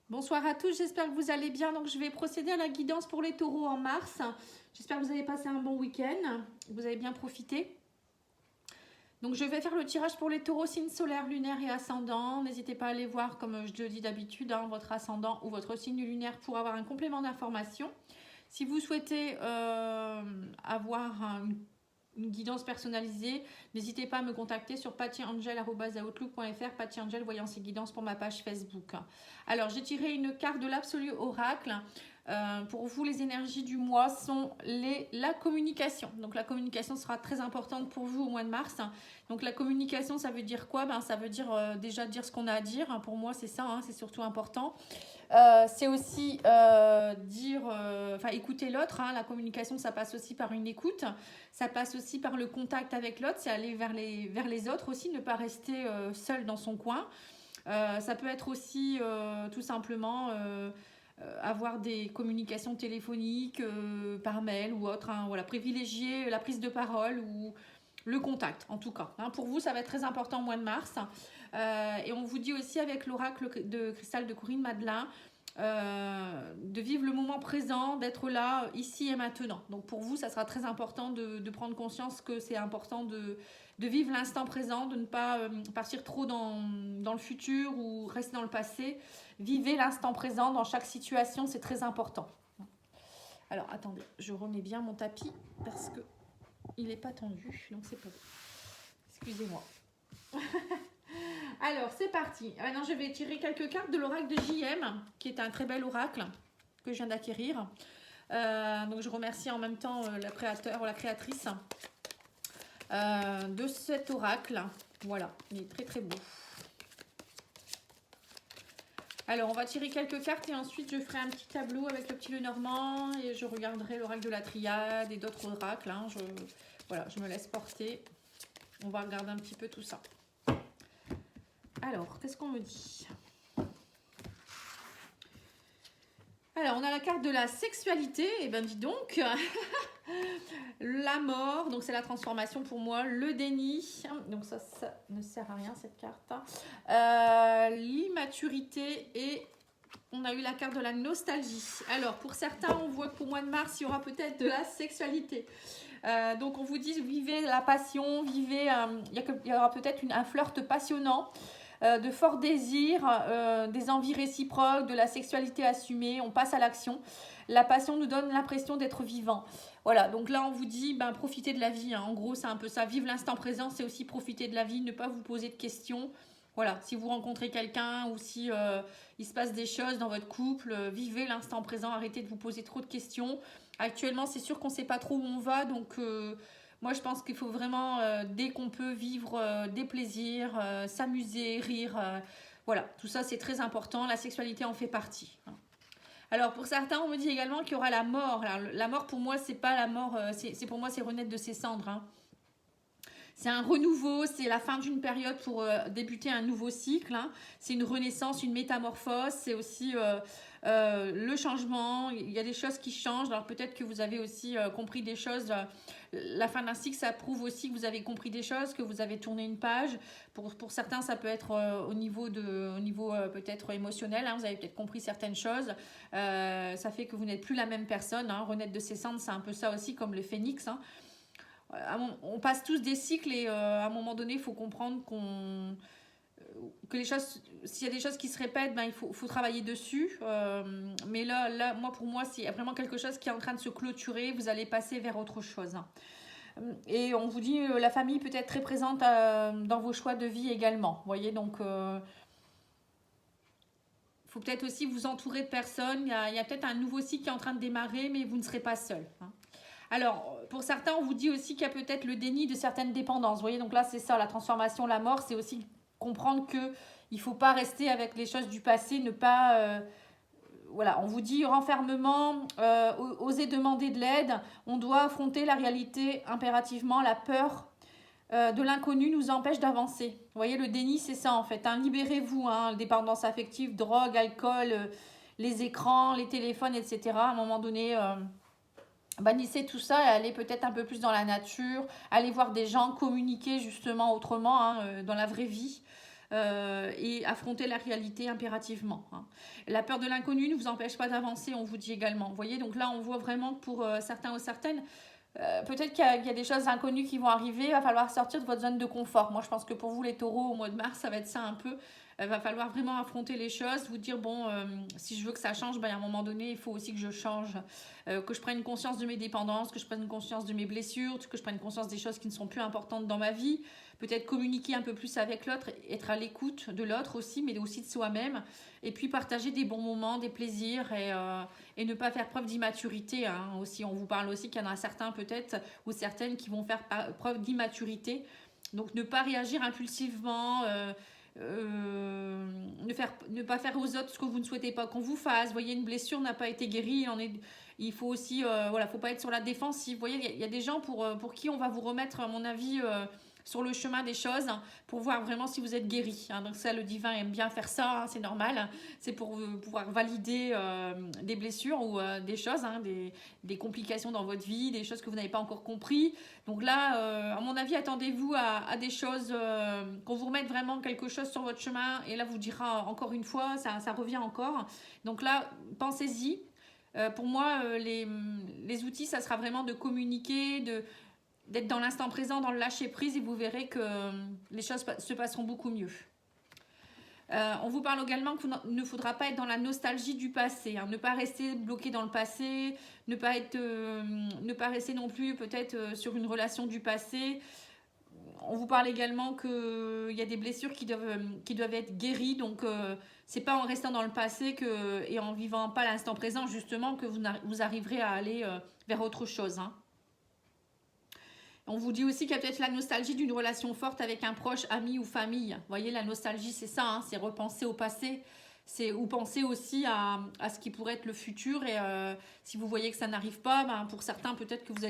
Bonsoir à tous, j'espère que vous allez bien. Donc je vais procéder à la guidance pour les taureaux en mars. J'espère que vous avez passé un bon week-end, que vous avez bien profité. Donc je vais faire le tirage pour les taureaux, signe solaire, lunaire et ascendant. N'hésitez pas à aller voir, comme je le dis d'habitude, votre ascendant ou votre signe lunaire pour avoir un complément d'information. Si vous souhaitez avoir une guidance personnalisée, n'hésitez pas à me contacter sur pattyangel@outlook.fr, pattyangel voyance et guidance pour ma page Facebook. Alors, j'ai tiré une carte de l'absolu oracle. Pour vous, les énergies du mois sont la communication. Donc, la communication sera très importante pour vous au mois de mars. Donc, la communication, ça veut dire quoi? Ça veut dire déjà dire ce qu'on a à dire. Pour moi, c'est ça, c'est surtout important. C'est aussi écouter l'autre. La communication, ça passe aussi par une écoute. Ça passe aussi par le contact avec l'autre. C'est aller vers les autres aussi, ne pas rester seul dans son coin. Ça peut être aussi tout simplement avoir des communications téléphoniques par mail ou autre. Voilà, privilégier la prise de parole ou le contact, en tout cas. Pour vous, ça va être très important au mois de mars. Et on vous dit aussi avec l'oracle de cristal de Corinne Madelin de vivre le moment présent, d'être là, ici et maintenant. Donc pour vous, ça sera très important de prendre conscience que c'est important de vivre l'instant présent, de ne pas partir trop dans le futur ou rester dans le passé. Vivez l'instant présent dans chaque situation, c'est très important. Alors attendez, je remets bien mon tapis parce que il n'est pas tendu, donc c'est pas bon. Excusez-moi. Alors, c'est parti. Maintenant, je vais tirer quelques cartes de l'oracle de JM, qui est un très bel oracle que je viens d'acquérir. Donc, je remercie en même temps le créateur ou la créatrice de cet oracle. Voilà, il est très très beau. Alors, on va tirer quelques cartes et ensuite, je ferai un petit tableau avec le petit Lenormand et je regarderai l'oracle de la triade et d'autres oracles. Voilà, je me laisse porter. On va regarder un petit peu tout ça. Alors, qu'est-ce qu'on me dit? Alors, on a la carte de la sexualité. Eh bien, dis donc. La mort, donc c'est la transformation pour moi. Le déni, donc ça ne sert à rien cette carte. L'immaturité et on a eu la carte de la nostalgie. Alors, pour certains, on voit qu'au mois de mars, il y aura peut-être de la sexualité. Donc, on vous dit, vivez la passion, vivez... il y aura peut-être un flirt passionnant. De forts désirs, des envies réciproques, de la sexualité assumée, on passe à l'action. La passion nous donne l'impression d'être vivant. Voilà, donc là on vous dit, profitez de la vie. En gros, c'est un peu ça. Vivre l'instant présent, c'est aussi profiter de la vie, ne pas vous poser de questions. Voilà, si vous rencontrez quelqu'un ou si il se passe des choses dans votre couple, vivez l'instant présent, arrêtez de vous poser trop de questions. Actuellement, c'est sûr qu'on ne sait pas trop où on va, donc... moi, je pense qu'il faut vraiment, dès qu'on peut, vivre des plaisirs, s'amuser, rire. Voilà, tout ça, c'est très important. La sexualité en fait partie. Alors, pour certains, on me dit également qu'il y aura la mort. Alors, la mort, pour moi, c'est pas la mort. Pour moi, c'est renaître de ses cendres. C'est un renouveau, c'est la fin d'une période pour débuter un nouveau cycle. C'est une renaissance, une métamorphose. C'est aussi le changement. Il y a des choses qui changent. Alors peut-être que vous avez aussi compris des choses. La fin d'un cycle, ça prouve aussi que vous avez compris des choses, que vous avez tourné une page. Pour certains, ça peut être au niveau peut-être émotionnel. Vous avez peut-être compris certaines choses. Ça fait que vous n'êtes plus la même personne. Renaître de ses cendres, c'est un peu ça aussi, comme le phénix. On passe tous des cycles et à un moment donné, il faut comprendre que les choses, s'il y a des choses qui se répètent, il faut travailler dessus. Mais là, pour moi, c'est vraiment quelque chose qui est en train de se clôturer. Vous allez passer vers autre chose. Et on vous dit, la famille peut être très présente dans vos choix de vie également. Vous voyez, donc... il faut peut-être aussi vous entourer de personnes. Il y a peut-être un nouveau cycle qui est en train de démarrer, mais vous ne serez pas seul. Alors, pour certains, on vous dit aussi qu'il y a peut-être le déni de certaines dépendances. Vous voyez, donc là, c'est ça, la transformation, la mort, c'est aussi comprendre qu'il ne faut pas rester avec les choses du passé, ne pas... voilà, on vous dit renfermement, oser demander de l'aide. On doit affronter la réalité impérativement. La peur de l'inconnu nous empêche d'avancer. Vous voyez, le déni, c'est ça en fait. Libérez-vous, dépendance affective, drogue, alcool, les écrans, les téléphones, etc. À un moment donné... bannissez tout ça et allez peut-être un peu plus dans la nature, allez voir des gens, communiquer justement autrement dans la vraie vie. et affronter la réalité impérativement. Hein. La peur de l'inconnu ne vous empêche pas d'avancer, on vous dit également. Vous voyez, donc là, on voit vraiment que pour certains ou certaines, peut-être qu'il y a des choses inconnues qui vont arriver, il va falloir sortir de votre zone de confort. Moi, je pense que pour vous, les taureaux, au mois de mars, ça va être ça un peu. Il va falloir vraiment affronter les choses, vous dire, bon, si je veux que ça change, ben, à un moment donné, il faut aussi que je change, que je prenne conscience de mes dépendances, que je prenne conscience de mes blessures, que je prenne conscience des choses qui ne sont plus importantes dans ma vie. Peut-être communiquer un peu plus avec l'autre, être à l'écoute de l'autre aussi, mais aussi de soi-même. Et puis partager des bons moments, des plaisirs et ne pas faire preuve d'immaturité. Hein, aussi, on vous parle aussi qu'il y en a certains peut-être ou certaines qui vont faire preuve d'immaturité. Donc ne pas réagir impulsivement, ne pas faire aux autres ce que vous ne souhaitez pas qu'on vous fasse. Vous voyez, une blessure n'a pas été guérie. Il faut aussi, voilà, faut pas être sur la défensive. Vous voyez, il y a des gens pour qui on va vous remettre, à mon avis, sur le chemin des choses pour voir vraiment si vous êtes guéri. Hein. Donc ça, le divin aime bien faire ça, hein, c'est normal. C'est pour pouvoir valider des blessures ou des choses, hein, des complications dans votre vie, des choses que vous n'avez pas encore compris. Donc là, à mon avis, attendez-vous à des choses, qu'on vous remette vraiment quelque chose sur votre chemin. Et là, vous dira encore une fois, ça revient encore. Donc là, pensez-y. Pour moi, les outils, ça sera vraiment de communiquer, d'être dans l'instant présent, dans le lâcher prise, et vous verrez que les choses se passeront beaucoup mieux. On vous parle également qu'il ne faudra pas être dans la nostalgie du passé, hein, ne pas rester bloqué dans le passé, ne pas rester non plus peut-être sur une relation du passé. On vous parle également qu'il y a des blessures qui doivent être guéries, donc c'est pas en restant dans le passé et en vivant pas l'instant présent justement que vous arriverez à aller vers autre chose. Hein. On vous dit aussi qu'il y a peut-être la nostalgie d'une relation forte avec un proche, ami ou famille. Vous voyez, la nostalgie, c'est ça, hein, c'est repenser au passé. Ou penser aussi à ce qui pourrait être le futur. Et si vous voyez que ça n'arrive pas, ben, pour certains, peut-être que vous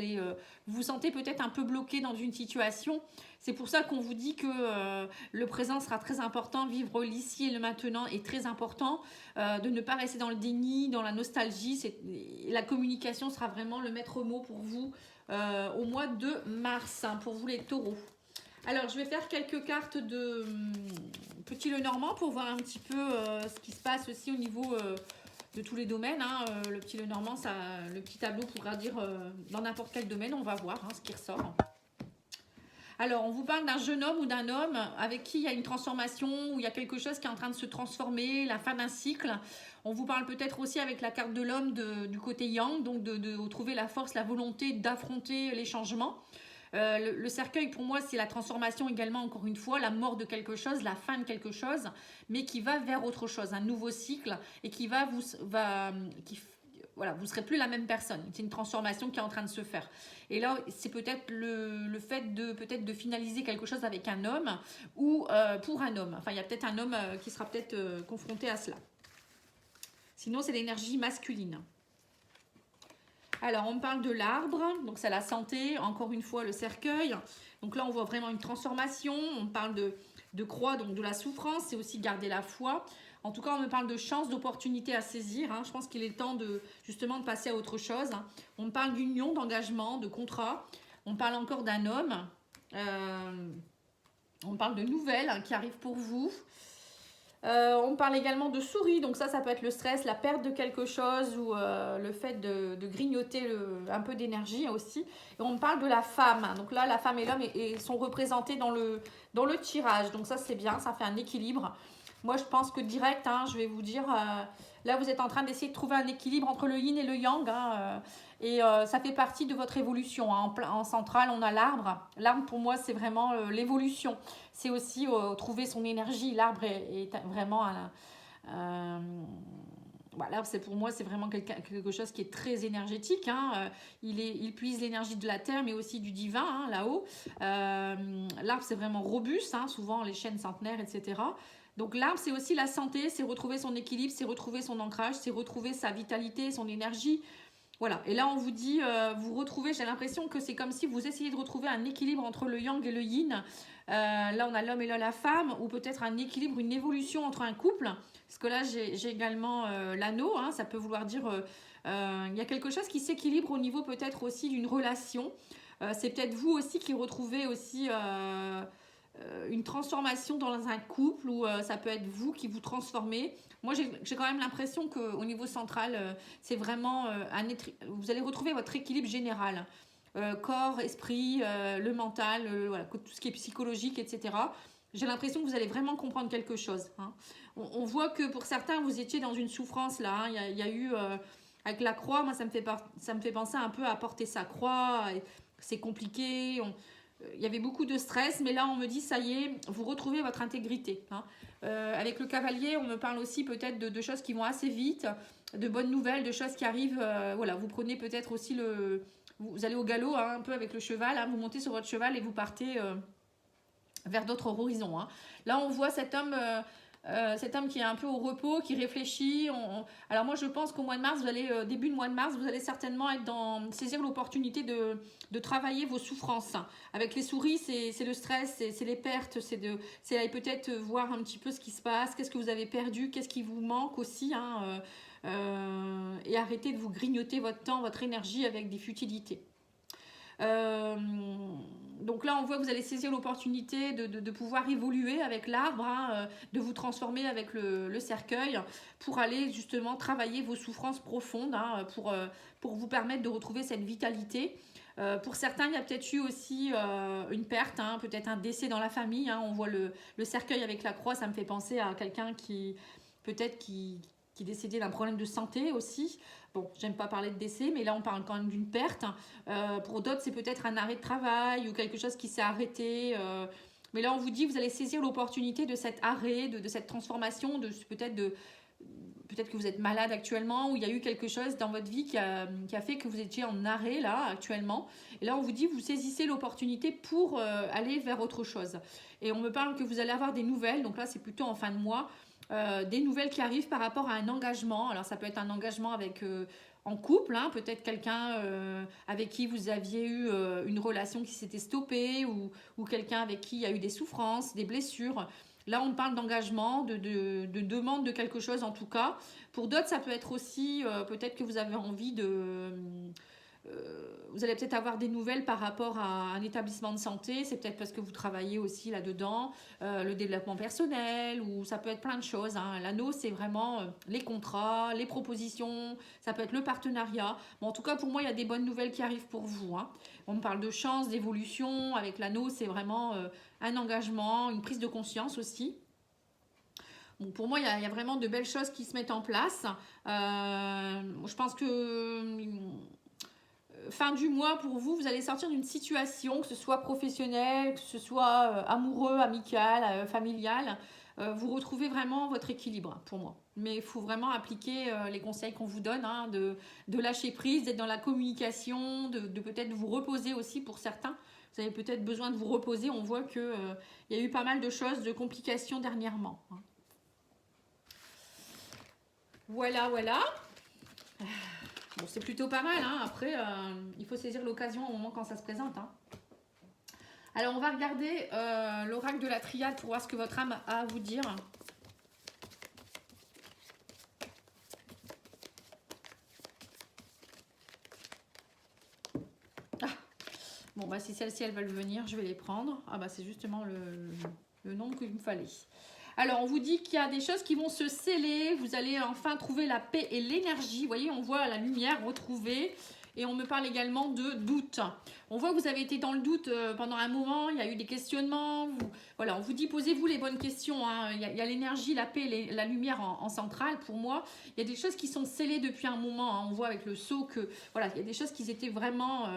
vous sentez peut-être un peu bloqué dans une situation. C'est pour ça qu'on vous dit que le présent sera très important. Vivre l'ici et le maintenant est très important. De ne pas rester dans le déni, dans la nostalgie. La communication sera vraiment le maître mot pour vous au mois de mars, hein, pour vous les taureaux. Alors, je vais faire quelques cartes de Petit Lenormand pour voir un petit peu ce qui se passe aussi au niveau de tous les domaines. Hein. Le Petit Lenormand, le petit tableau pourra dire dans n'importe quel domaine, on va voir hein, ce qui ressort. Alors, on vous parle d'un jeune homme ou d'un homme avec qui il y a une transformation, où il y a quelque chose qui est en train de se transformer, la fin d'un cycle. On vous parle peut-être aussi avec la carte de l'homme du côté yang, donc de trouver la force, la volonté d'affronter les changements. Le cercueil, pour moi, c'est la transformation également, encore une fois, la mort de quelque chose, la fin de quelque chose, mais qui va vers autre chose, un nouveau cycle, et qui voilà, vous ne serez plus la même personne. C'est une transformation qui est en train de se faire. Et là, c'est peut-être le fait de finaliser quelque chose avec un homme ou pour un homme. Enfin, il y a peut-être un homme qui sera peut-être confronté à cela. Sinon, c'est l'énergie masculine. Alors, on parle de l'arbre, donc c'est la santé, encore une fois le cercueil. Donc là, on voit vraiment une transformation. On parle de croix, donc de la souffrance, c'est aussi garder la foi. En tout cas, on me parle de chance, d'opportunité à saisir. Hein. Je pense qu'il est temps justement de passer à autre chose. Hein. On me parle d'union, d'engagement, de contrat. On parle encore d'un homme. On parle de nouvelles hein, qui arrivent pour vous. On parle également de souris, donc ça peut être le stress, la perte de quelque chose ou le fait de grignoter un peu d'énergie aussi. Et on parle de la femme, donc là la femme et l'homme sont représentés dans le tirage, donc ça c'est bien, ça fait un équilibre. Moi je pense que direct, hein, je vais vous dire, là vous êtes en train d'essayer de trouver un équilibre entre le yin et le yang, hein, et ça fait partie de votre évolution. Hein. En centrale on a l'arbre. L'arbre pour moi c'est vraiment l'évolution. C'est aussi trouver son énergie. L'arbre est vraiment l'arbre c'est pour moi c'est vraiment quelque chose qui est très énergétique. Hein. Il puise l'énergie de la terre mais aussi du divin hein, là-haut. L'arbre c'est vraiment robuste, hein, souvent les chênes centenaires, etc. Donc l'arbre c'est aussi la santé, c'est retrouver son équilibre, c'est retrouver son ancrage, c'est retrouver sa vitalité, son énergie. Voilà, et là on vous dit, vous retrouvez, j'ai l'impression que c'est comme si vous essayez de retrouver un équilibre entre le yang et le yin. Là on a l'homme et là la femme, ou peut-être un équilibre, une évolution entre un couple. Parce que là j'ai également l'anneau, hein, ça peut vouloir dire, il y a quelque chose qui s'équilibre au niveau peut-être aussi d'une relation. C'est peut-être vous aussi qui retrouvez aussi une transformation dans un couple ou ça peut être vous qui vous transformez. Moi, j'ai quand même l'impression qu'au niveau central, c'est vraiment vous allez retrouver votre équilibre général. Corps, esprit, le mental, voilà, tout ce qui est psychologique, etc. J'ai l'impression que vous allez vraiment comprendre quelque chose. Hein. On voit que pour certains, vous étiez dans une souffrance là. Hein. Il y a eu, avec la croix, moi, ça me fait penser un peu à porter sa croix. C'est compliqué. Il y avait beaucoup de stress, mais là, on me dit, ça y est, vous retrouvez votre intégrité. Hein. Avec le cavalier, on me parle aussi peut-être de choses qui vont assez vite, de bonnes nouvelles, de choses qui arrivent. Voilà, vous prenez peut-être aussi vous allez au galop hein, un peu avec le cheval, hein, vous montez sur votre cheval et vous partez vers d'autres horizons. Hein. Là, on voit cet homme qui est un peu au repos, qui réfléchit. Alors moi, je pense qu'au mois de mars, début de mois de mars, vous allez certainement saisir l'opportunité de travailler vos souffrances. Avec les souris, c'est le stress, c'est les pertes, c'est aller peut-être voir un petit peu ce qui se passe, qu'est-ce que vous avez perdu, qu'est-ce qui vous manque aussi. Hein, et arrêtez de vous grignoter votre temps, votre énergie avec des futilités. Donc là, on voit que vous allez saisir l'opportunité de pouvoir évoluer avec l'arbre, hein, de vous transformer avec le cercueil pour aller justement travailler vos souffrances profondes, hein, pour vous permettre de retrouver cette vitalité. Pour certains, il y a peut-être eu aussi une perte, hein, peut-être un décès dans la famille. Hein. On voit le cercueil avec la croix, ça me fait penser à quelqu'un qui est décédé d'un problème de santé aussi. Bon, j'aime pas parler de décès, mais là on parle quand même d'une perte. Pour d'autres, c'est peut-être un arrêt de travail ou quelque chose qui s'est arrêté. Mais là, on vous dit, vous allez saisir l'opportunité de cet arrêt, de cette transformation, peut-être que vous êtes malade actuellement ou il y a eu quelque chose dans votre vie qui a fait que vous étiez en arrêt là actuellement. Et là, on vous dit, vous saisissez l'opportunité pour aller vers autre chose. Et on me parle que vous allez avoir des nouvelles. Donc là, c'est plutôt en fin de mois. Des nouvelles qui arrivent par rapport à un engagement. Alors ça peut être un engagement en couple, hein, peut-être quelqu'un avec qui vous aviez eu une relation qui s'était stoppée ou quelqu'un avec qui il y a eu des souffrances, des blessures. Là, on parle d'engagement, de demande de quelque chose en tout cas. Pour d'autres, ça peut être aussi peut-être que vous avez envie vous allez peut-être avoir des nouvelles par rapport à un établissement de santé, c'est peut-être parce que vous travaillez aussi là-dedans, le développement personnel, ou ça peut être plein de choses. Hein. L'anneau, c'est vraiment les contrats, les propositions, ça peut être le partenariat. Bon, en tout cas, pour moi, il y a des bonnes nouvelles qui arrivent pour vous. Hein. On me parle de chance, d'évolution. Avec l'anneau, c'est vraiment un engagement, une prise de conscience aussi. Bon, pour moi, il y a vraiment de belles choses qui se mettent en place. Je pense que fin du mois, pour vous, vous allez sortir d'une situation, que ce soit professionnelle, que ce soit amoureux, amical, familial. Vous retrouvez vraiment votre équilibre, pour moi. Mais il faut vraiment appliquer les conseils qu'on vous donne, hein, de lâcher prise, d'être dans la communication, de peut-être vous reposer aussi pour certains. Vous avez peut-être besoin de vous reposer. On voit qu'il y a eu pas mal de choses, de complications dernièrement. Hein. Voilà, voilà. Bon, c'est plutôt pas mal, hein. Après, il faut saisir l'occasion au moment quand ça se présente. Hein. Alors, on va regarder l'oracle de la triade pour voir ce que votre âme a à vous dire. Ah. Bon, bah si celles-ci, elles veulent venir, je vais les prendre. Ah bah c'est justement le nombre qu'il me fallait. Alors, on vous dit qu'il y a des choses qui vont se sceller. Vous allez enfin trouver la paix et l'énergie. Vous voyez, on voit la lumière retrouvée. Et on me parle également de doute. On voit que vous avez été dans le doute pendant un moment. Il y a eu des questionnements. Voilà, on vous dit, posez-vous les bonnes questions. Hein. Il y a l'énergie, la paix, la lumière en centrale pour moi. Il y a des choses qui sont scellées depuis un moment. Hein. On voit avec le sceau que, voilà, il y a des choses qui étaient vraiment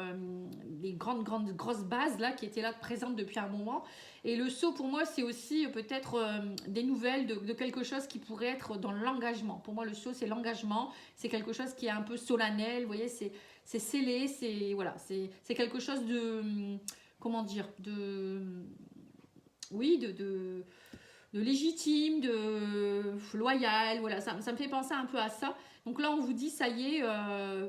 des grosses bases là, qui étaient là présentes depuis un moment. Et le sceau, pour moi, c'est aussi peut-être des nouvelles de quelque chose qui pourrait être dans l'engagement. Pour moi, le sceau, c'est l'engagement. C'est quelque chose qui est un peu solennel. Vous voyez, c'est scellé. Voilà, c'est quelque chose de... Comment dire oui, de légitime, de loyal. Voilà, ça me fait penser un peu à ça. Donc là, on vous dit, ça y est,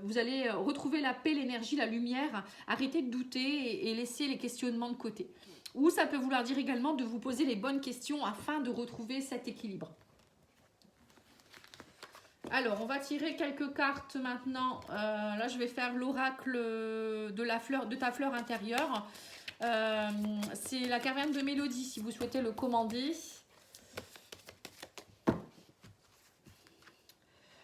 vous allez retrouver la paix, l'énergie, la lumière. Arrêtez de douter et laissez les questionnements de côté. Ou ça peut vouloir dire également de vous poser les bonnes questions afin de retrouver cet équilibre. Alors, on va tirer quelques cartes maintenant. Là, je vais faire l'oracle de ta fleur intérieure. C'est la caverne de Mélodie, si vous souhaitez le commander.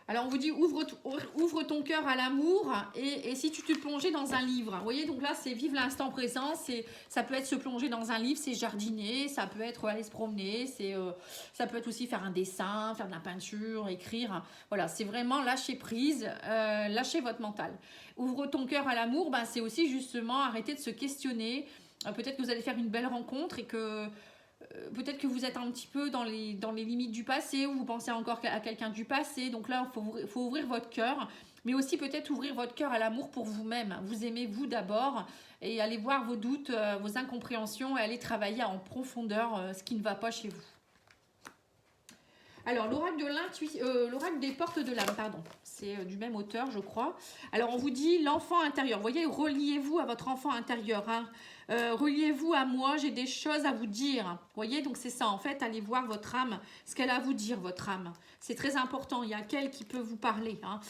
Alors, on vous dit, ouvre ton cœur à l'amour et si tu te plongeais dans un livre. Vous voyez, donc là, c'est vivre l'instant présent. Ça peut être se plonger dans un livre, c'est jardiner, ça peut être aller se promener, ça peut être aussi faire un dessin, faire de la peinture, écrire. Voilà, c'est vraiment lâcher prise, lâcher votre mental. Ouvre ton cœur à l'amour, ben, c'est aussi justement arrêter de se questionner. Peut-être que vous allez faire une belle rencontre et que peut-être que vous êtes un petit peu dans les limites du passé ou vous pensez encore à quelqu'un du passé. Donc là, il faut ouvrir votre cœur, mais aussi peut-être ouvrir votre cœur à l'amour pour vous-même. Vous aimez vous d'abord et allez voir vos doutes, vos incompréhensions et allez travailler en profondeur ce qui ne va pas chez vous. Alors, l'oracle des portes de l'âme, pardon. C'est du même auteur, je crois. Alors, on vous dit l'enfant intérieur. Vous voyez, reliez-vous à votre enfant intérieur. Hein. Reliez-vous à moi, j'ai des choses à vous dire. Vous voyez, donc c'est ça. En fait, allez voir votre âme, ce qu'elle a à vous dire, votre âme. C'est très important. Il y a qu'elle qui peut vous parler. Hein.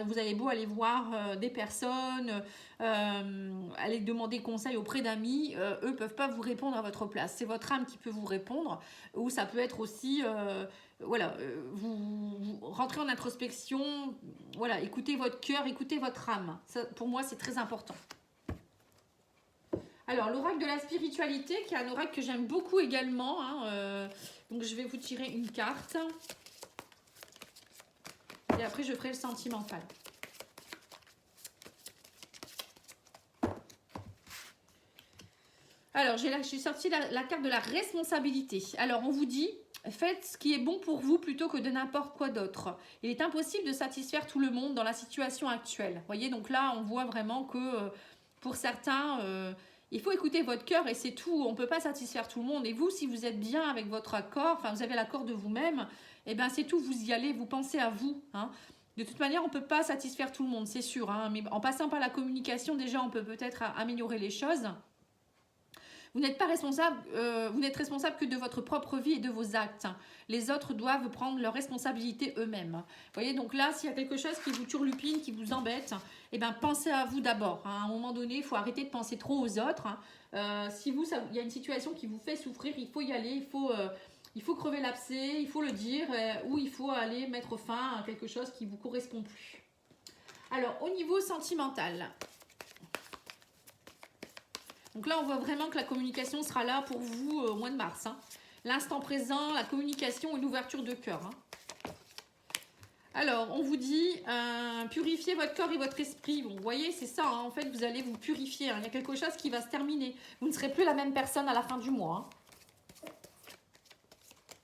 Vous avez beau aller voir des personnes, aller demander conseil auprès d'amis, eux ne peuvent pas vous répondre à votre place. C'est votre âme qui peut vous répondre. Ou ça peut être aussi... voilà, vous rentrez en introspection, voilà, écoutez votre cœur, écoutez votre âme. Ça, pour moi, c'est très important. Alors, l'oracle de la spiritualité, qui est un oracle que j'aime beaucoup également. Hein, donc, je vais vous tirer une carte. Et après, je ferai le sentimental. Alors, j'ai sorti la carte de la responsabilité. Alors, on vous dit... Faites ce qui est bon pour vous plutôt que de n'importe quoi d'autre. Il est impossible de satisfaire tout le monde dans la situation actuelle. Vous voyez, donc là, on voit vraiment que pour certains, il faut écouter votre cœur et c'est tout. On ne peut pas satisfaire tout le monde. Et vous, si vous êtes bien avec votre accord, enfin, vous avez l'accord de vous-même, eh bien, c'est tout. Vous y allez, vous pensez à vous. Hein. De toute manière, on ne peut pas satisfaire tout le monde, c'est sûr. Hein, mais en passant par la communication, déjà, on peut peut-être améliorer les choses. Vous n'êtes pas responsable, vous n'êtes responsable que de votre propre vie et de vos actes. Les autres doivent prendre leurs responsabilités eux-mêmes. Vous voyez, donc là, s'il y a quelque chose qui vous turlupine, qui vous embête, eh bien, pensez à vous d'abord. Hein. À un moment donné, il faut arrêter de penser trop aux autres. Hein. Si il y a une situation qui vous fait souffrir, il faut y aller, il faut crever l'abcès, il faut le dire, ou il faut aller mettre fin à quelque chose qui ne vous correspond plus. Alors, au niveau sentimental... Donc là, on voit vraiment que la communication sera là pour vous au mois de mars. Hein. L'instant présent, la communication et l'ouverture de cœur. Hein. Alors, on vous dit, purifiez votre corps et votre esprit. Bon, vous voyez, c'est ça. Hein. En fait, vous allez vous purifier. Hein. Il y a quelque chose qui va se terminer. Vous ne serez plus la même personne à la fin du mois.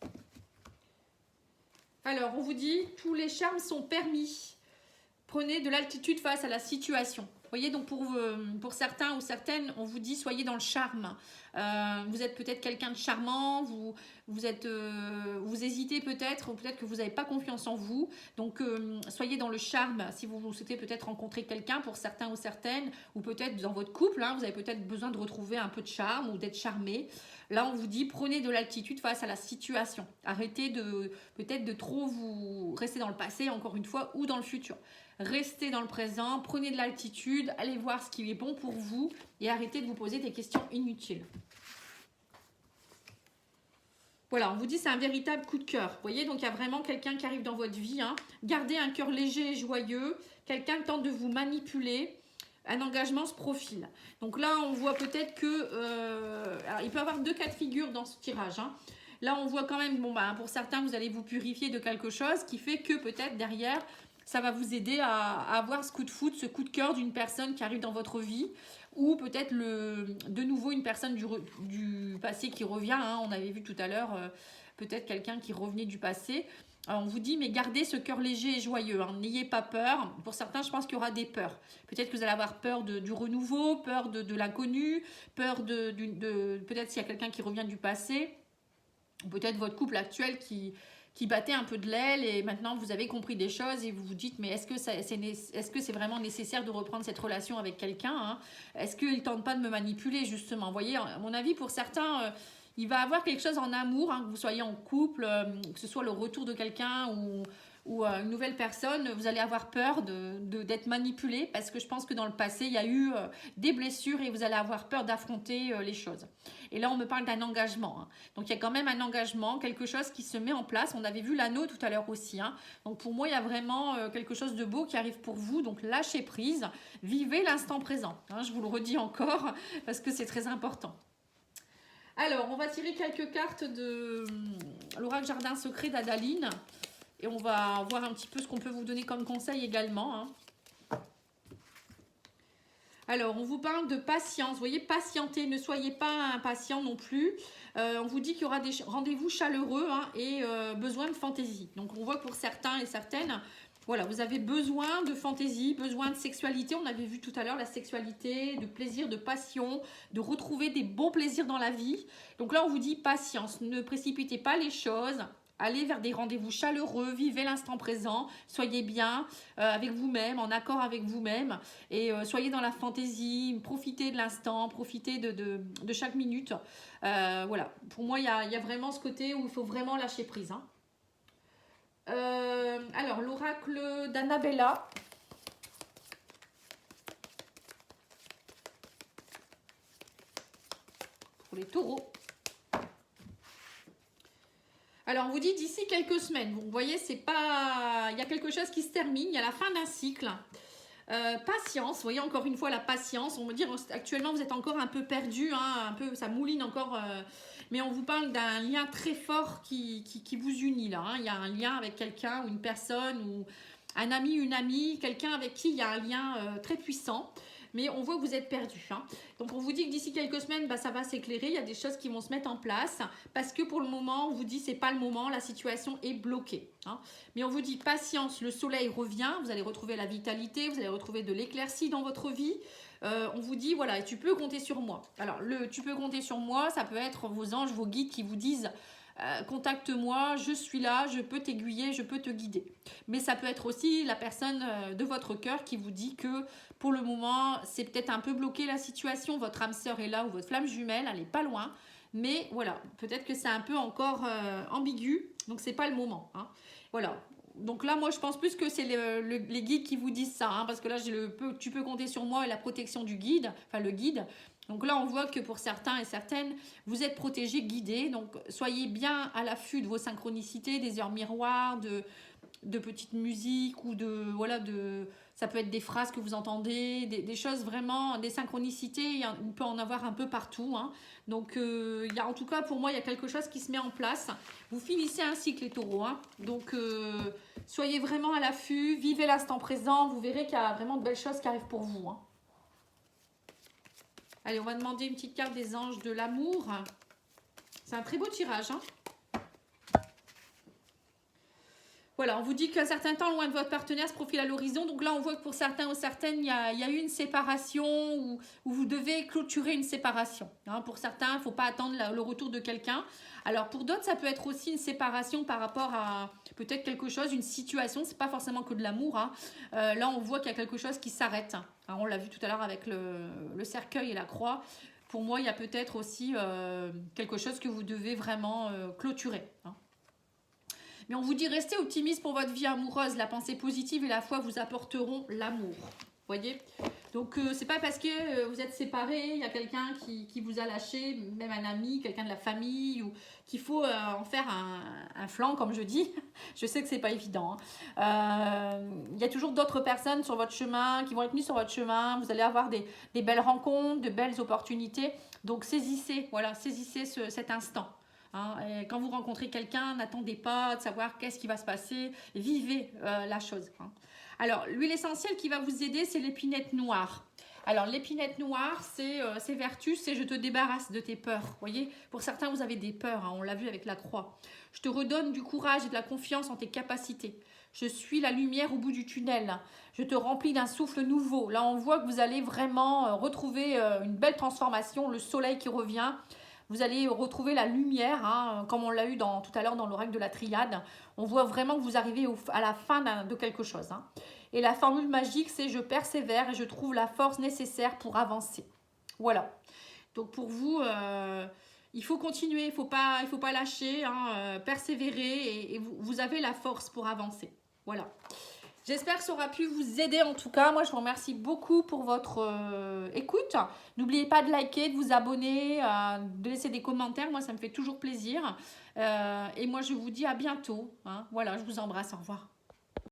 Hein. Alors, on vous dit, tous les charmes sont permis. Prenez de l'altitude face à la situation. Vous voyez, donc pour certains ou certaines, on vous dit soyez dans le charme. Vous êtes peut-être quelqu'un de charmant, vous hésitez peut-être, ou peut-être que vous n'avez pas confiance en vous. Donc soyez dans le charme si vous souhaitez peut-être rencontrer quelqu'un pour certains ou certaines, ou peut-être dans votre couple, hein, vous avez peut-être besoin de retrouver un peu de charme ou d'être charmé. Là, on vous dit prenez de l'altitude face à la situation. Arrêtez peut-être de trop vous rester dans le passé, encore une fois, ou dans le futur. Restez dans le présent, prenez de l'altitude, allez voir ce qui est bon pour vous et arrêtez de vous poser des questions inutiles. Voilà, on vous dit c'est un véritable coup de cœur. Vous voyez, donc il y a vraiment quelqu'un qui arrive dans votre vie. Hein. Gardez un cœur léger et joyeux. Quelqu'un tente de vous manipuler. Un engagement se profile. Donc là, on voit peut-être que... alors, il peut y avoir deux cas de figure dans ce tirage. Hein. Là, on voit quand même, bon, bah, pour certains, vous allez vous purifier de quelque chose qui fait que peut-être derrière... Ça va vous aider à avoir ce coup de foudre, ce coup de cœur d'une personne qui arrive dans votre vie. Ou peut-être de nouveau une personne du passé qui revient. Hein, on avait vu tout à l'heure peut-être quelqu'un qui revenait du passé. Alors on vous dit, mais gardez ce cœur léger et joyeux. Hein, n'ayez pas peur. Pour certains, je pense qu'il y aura des peurs. Peut-être que vous allez avoir peur du renouveau, peur de l'inconnu, peur peut-être s'il y a quelqu'un qui revient du passé. Peut-être votre couple actuel qui battait un peu de l'aile et maintenant vous avez compris des choses et vous vous dites mais est-ce que c'est vraiment nécessaire de reprendre cette relation avec quelqu'un, hein? Est-ce qu'il ne tente pas de me manipuler justement? Vous voyez, à mon avis pour certains il va avoir quelque chose en amour, hein, que vous soyez en couple, que ce soit le retour de quelqu'un ou une nouvelle personne, vous allez avoir peur d'être manipulé parce que je pense que dans le passé, il y a eu des blessures et vous allez avoir peur d'affronter les choses. Et là, on me parle d'un engagement. Hein. Donc, il y a quand même un engagement, quelque chose qui se met en place. On avait vu l'anneau tout à l'heure aussi. Hein. Donc, pour moi, il y a vraiment quelque chose de beau qui arrive pour vous. Donc, lâchez prise, vivez l'instant présent. Hein, je vous le redis encore parce que c'est très important. Alors, on va tirer quelques cartes de l'oracle Jardin Secret d'Adaline. Et on va voir un petit peu ce qu'on peut vous donner comme conseil également. Hein. Alors, on vous parle de patience. Vous voyez, patientez, ne soyez pas impatient non plus. On vous dit qu'il y aura des rendez-vous chaleureux hein, et besoin de fantaisie. Donc, on voit que pour certains et certaines, voilà, vous avez besoin de fantaisie, besoin de sexualité. On avait vu tout à l'heure la sexualité, de plaisir, de passion, de retrouver des bons plaisirs dans la vie. Donc là, on vous dit patience. Ne précipitez pas les choses. Allez vers des rendez-vous chaleureux, vivez l'instant présent, soyez bien avec vous-même, en accord avec vous-même et soyez dans la fantaisie, profitez de l'instant, profitez de chaque minute. Voilà, pour moi, il y a vraiment ce côté où il faut vraiment lâcher prise. Hein. Alors, l'oracle d'Annabella. Pour les taureaux. Alors, on vous dit d'ici quelques semaines. Vous voyez, c'est pas... Il y a quelque chose qui se termine, il y a la fin d'un cycle. Patience, vous voyez encore une fois la patience. On va dire actuellement vous êtes encore un peu perdu, hein, un peu, ça mouline encore. Mais on vous parle d'un lien très fort qui vous unit là. Hein. Il y a un lien avec quelqu'un ou une personne ou un ami, une amie, quelqu'un avec qui il y a un lien très puissant. Mais on voit que vous êtes perdu. Hein. Donc on vous dit que d'ici quelques semaines, bah, ça va s'éclairer. Il y a des choses qui vont se mettre en place. Parce que pour le moment, on vous dit c'est pas le moment, la situation est bloquée. Hein. Mais on vous dit patience, le soleil revient. Vous allez retrouver la vitalité, vous allez retrouver de l'éclaircie dans votre vie. On vous dit voilà, tu peux compter sur moi. Alors tu peux compter sur moi, ça peut être vos anges, vos guides qui vous disent contacte-moi, je suis là, je peux t'aiguiller, je peux te guider. Mais ça peut être aussi la personne de votre cœur qui vous dit que pour le moment, c'est peut-être un peu bloqué la situation, votre âme sœur est là ou votre flamme jumelle, elle n'est pas loin. Mais voilà, peut-être que c'est un peu encore ambigu, donc c'est pas le moment. Hein. Voilà. Donc là, moi, je pense plus que c'est les guides qui vous disent ça, hein, parce que là, tu peux compter sur moi et la protection du guide, enfin le guide. Donc là, on voit que pour certains et certaines, vous êtes protégés, guidés. Donc, soyez bien à l'affût de vos synchronicités, des heures miroirs, de petites musiques ou ça peut être des phrases que vous entendez, des choses vraiment, des synchronicités, on peut en avoir un peu partout. Hein. Donc, en tout cas, pour moi, il y a quelque chose qui se met en place. Vous finissez un cycle, les taureaux. Hein. Donc, soyez vraiment à l'affût, vivez l'instant présent. Vous verrez qu'il y a vraiment de belles choses qui arrivent pour vous. Hein. Allez, on va demander une petite carte des anges de l'amour. C'est un très beau tirage. Hein. Voilà, on vous dit qu'un certain temps, loin de votre partenaire, se profile à l'horizon. Donc là, on voit que pour certains ou certaines, il y a eu une séparation où vous devez clôturer une séparation. Hein, pour certains, il ne faut pas attendre le retour de quelqu'un. Alors pour d'autres, ça peut être aussi une séparation par rapport à peut-être quelque chose, une situation. Ce n'est pas forcément que de l'amour. Hein. Là, on voit qu'il y a quelque chose qui s'arrête. Hein, on l'a vu tout à l'heure avec le cercueil et la croix. Pour moi, il y a peut-être aussi quelque chose que vous devez vraiment clôturer. Hein. Mais on vous dit restez optimiste pour votre vie amoureuse. La pensée positive et la foi vous apporteront l'amour. Voyez. Donc c'est pas parce que vous êtes séparés, il y a quelqu'un qui vous a lâché, même un ami, quelqu'un de la famille, ou qu'il faut en faire un flanc, comme je dis. Je sais que c'est pas évident. Hein. Il y a toujours d'autres personnes sur votre chemin qui vont être venues sur votre chemin. Vous allez avoir des belles rencontres, de belles opportunités. Donc saisissez cet instant. Hein, et quand vous rencontrez quelqu'un, n'attendez pas de savoir qu'est-ce qui va se passer, vivez la chose. Hein. Alors, l'huile essentielle qui va vous aider, c'est l'épinette noire. Alors, l'épinette noire, c'est vertus, c'est je te débarrasse de tes peurs. Vous voyez, pour certains, vous avez des peurs, hein, on l'a vu avec la croix. Je te redonne du courage et de la confiance en tes capacités. Je suis la lumière au bout du tunnel. Je te remplis d'un souffle nouveau. Là, on voit que vous allez vraiment retrouver une belle transformation, le soleil qui revient. Vous allez retrouver la lumière, hein, comme on l'a eu tout à l'heure dans l'oracle de la triade. On voit vraiment que vous arrivez à la fin de quelque chose. Hein. Et la formule magique, c'est « je persévère et je trouve la force nécessaire pour avancer ». Voilà. Donc pour vous, il faut continuer, il ne faut pas lâcher, hein, persévérer et vous avez la force pour avancer. Voilà. J'espère que ça aura pu vous aider en tout cas. Moi, je vous remercie beaucoup pour votre écoute. N'oubliez pas de liker, de vous abonner, de laisser des commentaires. Moi, ça me fait toujours plaisir. Et moi, je vous dis à bientôt. Hein. Voilà, je vous embrasse. Au revoir.